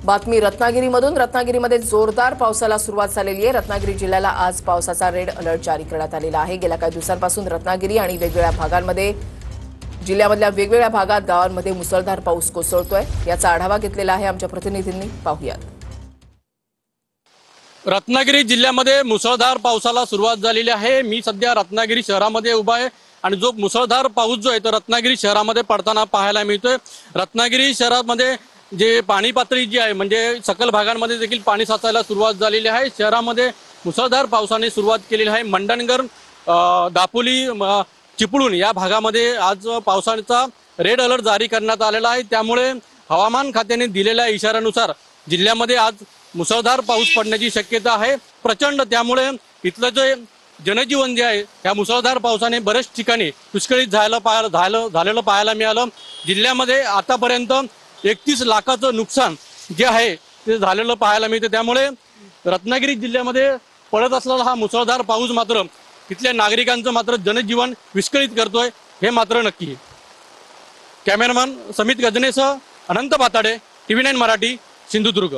बातमी रत्नागिरीमधून। रत्नागिरीमध्ये जोरदार पावसाला सुरुवात झालेली आहे। रत्नागिरी जिल्ह्याला आज पावसाचा रेड अलर्ट जारी करण्यात आलेला आहे। गेल्या काही दिवसांपासून रत्नागिरी आणि वेगवेगळ्या भागांमध्ये जिल्ह्यामधल्या वेगवेगळ्या भागात गावांमध्ये मुसळधार पाऊस कोसळतोय। याचा आढावा घेतलेला आहे आमच्या प्रतिनिधींनी, पाहूयात। रत्नागिरी जिल्ह्यामध्ये मुसळधार पावसाला सुरुवात झालेली आहे। मी सध्या रत्नागिरी शहरामध्ये उभा आहे आणि जो मुसळधार पाऊस जो आहे तो रत्नागिरी शहरामध्ये पडताना पाहायला मिळतोय। रत्नागिरी शहरामध्ये जे पाणी पातळी जी आहे म्हणजे सकल भागांमध्ये देखील पाणी साचायला सुरुवात झालेली आहे। शहरामध्ये मुसळधार पावसाने सुरुवात केलेली आहे। मंडणगड, दापोली, चिपळूण या भागामध्ये आज पावसाचा रेड अलर्ट जारी करण्यात आलेला आहे। त्यामुळे हवामान खात्याने दिलेल्या इशाऱ्यानुसार जिल्ह्यामध्ये आज मुसळधार पाऊस पडण्याची शक्यता आहे प्रचंड। त्यामुळे इथलं जे जनजीवन जे आहे या मुसळधार पावसाने बरेच ठिकाणी विस्कळीत झालेलं पाहायला मिळालं। जिल्ह्यामध्ये आतापर्यंत 31 लाखाचं नुकसान जे आहे ते झालेलं पाहायला मिळतं। त्यामुळे रत्नागिरी जिल्ह्यामध्ये पडत असलेला हा मुसळधार पाऊस मात्र इथल्या नागरिकांचं मात्र जनजीवन विस्कळीत करतोय, हे मात्र नक्की आहे। कॅमेरामॅन समित गजनेसह अनंत पाताडे, TV9 मराठी, सिंधुदुर्ग।